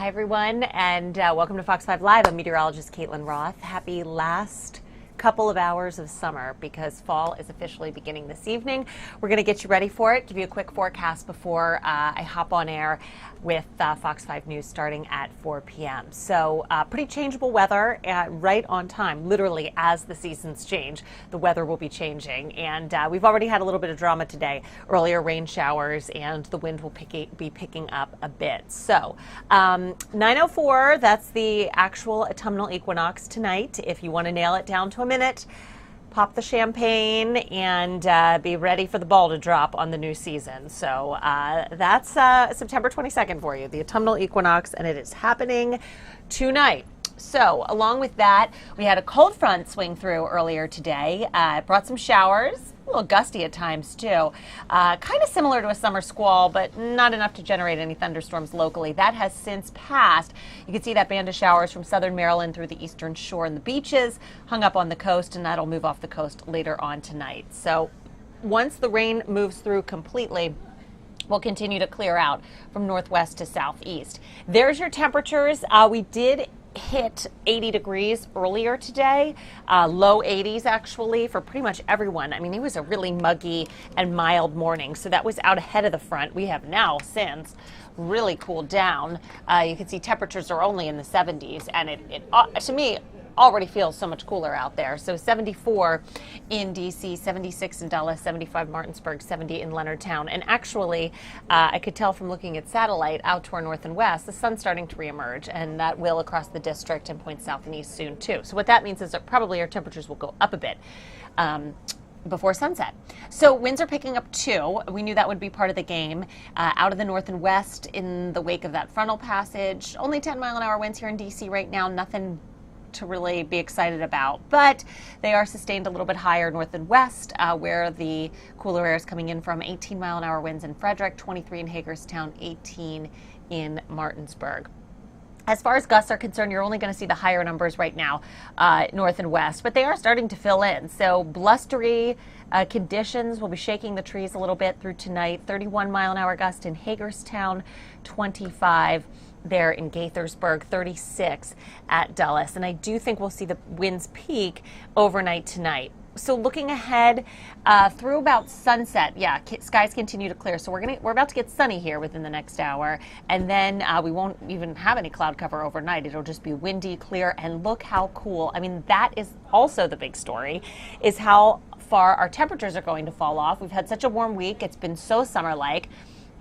Hi, everyone, and welcome to Fox 5 Live. I'm meteorologist Caitlin Roth. Happy last couple of hours of summer because fall is officially beginning this evening. We're going to get you ready for it, give you a quick forecast before I hop on air with Fox 5 News starting at 4 p.m. So pretty changeable weather right on time. Literally, as the seasons change, the weather will be changing. And we've already had a little bit of drama today. Earlier rain showers, and the wind will be picking up a bit. So 9:04, that's the actual autumnal equinox tonight. If you want to nail it down to a minute, pop the champagne and be ready for the ball to drop on the new season. So that's September 22nd for you, the autumnal equinox, and it is happening tonight. So along with that, we had a cold front swing through earlier today. It brought some showers, a little gusty at times too. Kind of similar to a summer squall, but not enough to generate any thunderstorms locally. That has since passed. You can see that band of showers from southern Maryland through the eastern shore and the beaches, hung up on the coast, and that'll move off the coast later on tonight. So once the rain moves through completely, we'll continue to clear out from northwest to southeast. There's your temperatures. We did hit 80 degrees earlier today, low 80s actually for pretty much everyone. I mean, it was a really muggy and mild morning, so that was out ahead of the front. We have now since really cooled down. You can see temperatures are only in the 70s, and it to me already feels so much cooler out there. So 74 in DC, 76 in Dallas, 75 Martinsburg, 70 in Leonardtown. And actually, I could tell from looking at satellite out to our north and west, the sun's starting to reemerge, and that will across the district and point south and east soon too. So what that means is that probably our temperatures will go up a bit before sunset. So winds are picking up too. We knew that would be part of the game. Out of the north and west in the wake of that frontal passage. Only 10-mile-an-hour winds here in DC right now. Nothing to really be excited about, but they are sustained a little bit higher north and west, where the cooler air is coming in from. 18-mile-an-hour winds in Frederick, 23 in Hagerstown, 18 in Martinsburg. As far as gusts are concerned, you're only going to see the higher numbers right now, north and west, but they are starting to fill in. So blustery conditions will be shaking the trees a little bit through tonight. 31-mile-an-hour gust in Hagerstown, 25 there in Gaithersburg, 36 at Dulles. And I do think we'll see the winds peak overnight tonight. So looking ahead through about sunset, skies continue to clear. So we're about to get sunny here within the next hour, and then we won't even have any cloud cover overnight. It'll just be windy, clear, and look how cool. I mean, that is also the big story, is how far our temperatures are going to fall off. We've had such a warm week. It's been so summer-like.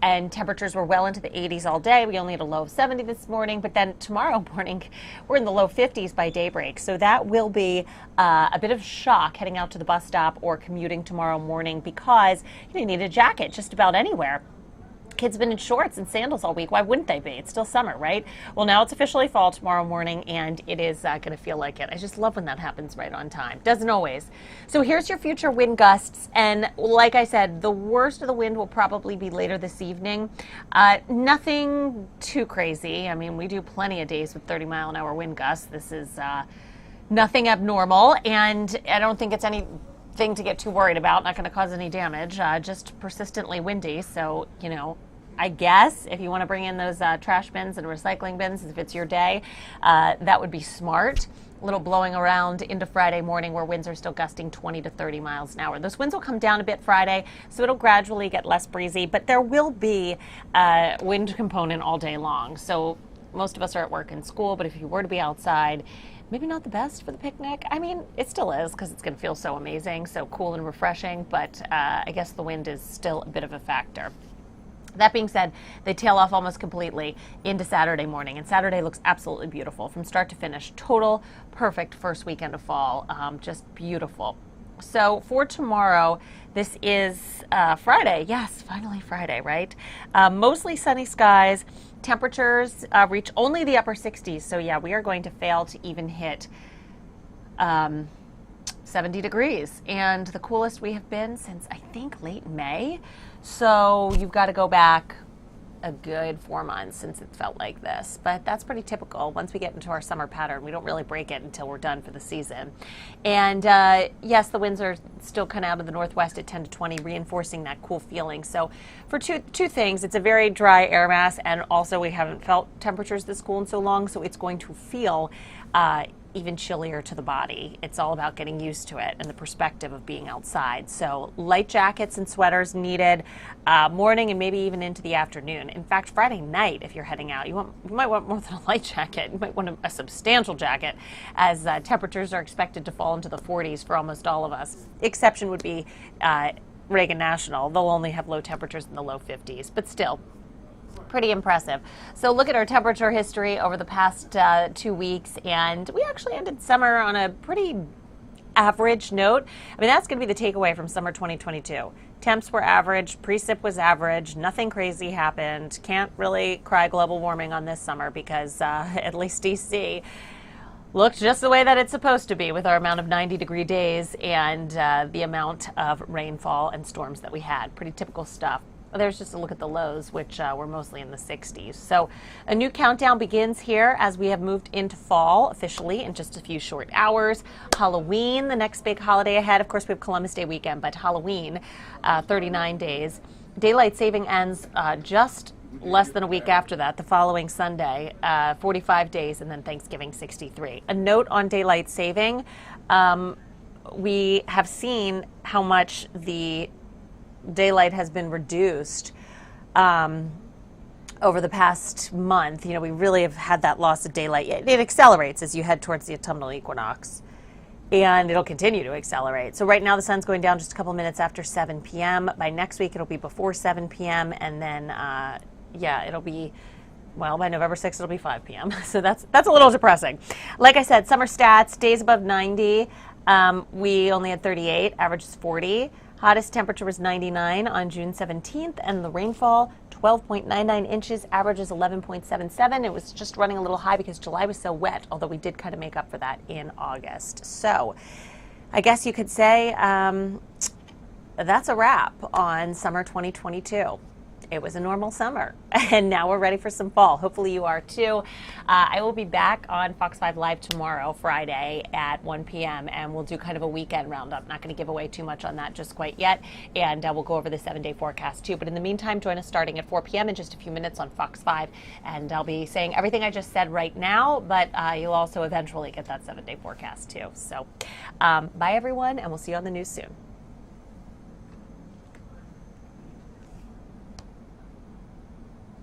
And temperatures were well into the 80s all day. We only had a low of 70 this morning, but then tomorrow morning, we're in the low 50s by daybreak. So that will be a bit of shock heading out to the bus stop or commuting tomorrow morning, because you need a jacket just about anywhere. Kids have been in shorts and sandals all week. Why wouldn't they be? It's still summer, right? Well, now it's officially fall tomorrow morning, and it is going to feel like it. I just love when that happens right on time. Doesn't always. So here's your future wind gusts. And like I said, the worst of the wind will probably be later this evening. Nothing too crazy. I mean, we do plenty of days with 30-mile-an-hour wind gusts. This is nothing abnormal, and I don't think it's anything to get too worried about. Not going to cause any damage. Just persistently windy. So, I guess if you want to bring in those trash bins and recycling bins, if it's your day, that would be smart. A little blowing around into Friday morning, where winds are still gusting 20 to 30 miles an hour. Those winds will come down a bit Friday, so it'll gradually get less breezy, but there will be a wind component all day long. So most of us are at work and school, but if you were to be outside, maybe not the best for the picnic. I mean, it still is, because it's going to feel so amazing, so cool and refreshing, but I guess the wind is still a bit of a factor. That being said, they tail off almost completely into Saturday morning, and Saturday looks absolutely beautiful from start to finish. Total perfect first weekend of fall, just beautiful. So for tomorrow, this is Friday. Yes, finally Friday, right? Mostly sunny skies. Temperatures reach only the upper 60s. So yeah, we are going to fail to even hit 70 degrees. And the coolest we have been since, I think, late May. So you've got to go back a good 4 months since it felt like this, but that's pretty typical. Once we get into our summer pattern, we don't really break it until we're done for the season. And yes, the winds are still kind of out of the northwest at 10 to 20, reinforcing that cool feeling. So for two things, it's a very dry air mass, and also we haven't felt temperatures this cool in so long, so it's going to feel even chillier to the body. It's all about getting used to it and the perspective of being outside. So light jackets and sweaters needed morning and maybe even into the afternoon. In fact, Friday night, if you're heading out, you might want more than a light jacket. You might want a substantial jacket, as temperatures are expected to fall into the 40s for almost all of us. Exception would be Reagan National. They'll only have low temperatures in the low 50s, but still pretty impressive. So look at our temperature history over the past 2 weeks, and we actually ended summer on a pretty average note. I mean, that's going to be the takeaway from summer 2022. Temps were average, precip was average, nothing crazy happened. Can't really cry global warming on this summer because at least DC looked just the way that it's supposed to be, with our amount of 90-degree days and the amount of rainfall and storms that we had. Pretty typical stuff. There's just a look at the lows, which were mostly in the 60s. So a new countdown begins here as we have moved into fall officially in just a few short hours. Halloween, the next big holiday ahead. Of course, we have Columbus Day weekend, but Halloween, 39 days. Daylight saving ends just less than a week after that, the following Sunday, 45 days, and then Thanksgiving, 63. A note on daylight saving, we have seen how much the daylight has been reduced over the past month. You know, we really have had that loss of daylight. It accelerates as you head towards the autumnal equinox, and it'll continue to accelerate. So right now the sun's going down just a couple minutes after 7 p.m. By next week it'll be before 7 p.m. and then yeah, it'll be, well, by November 6th it'll be 5 p.m. So that's a little depressing. Like I said, summer stats, days above 90. We only had 38, average is 40. Hottest temperature was 99 on June 17th, and the rainfall, 12.99 inches, average is 11.77. It was just running a little high because July was so wet, although we did kind of make up for that in August. So I guess you could say that's a wrap on summer 2022. It was a normal summer, and now we're ready for some fall. Hopefully you are too. I will be back on Fox 5 Live tomorrow, Friday at 1 p.m., and we'll do kind of a weekend roundup. Not going to give away too much on that just quite yet, and we'll go over the 7-day forecast too. But in the meantime, join us starting at 4 p.m. in just a few minutes on Fox 5, and I'll be saying everything I just said right now, but you'll also eventually get that 7-day forecast too. So bye everyone, and we'll see you on the news soon.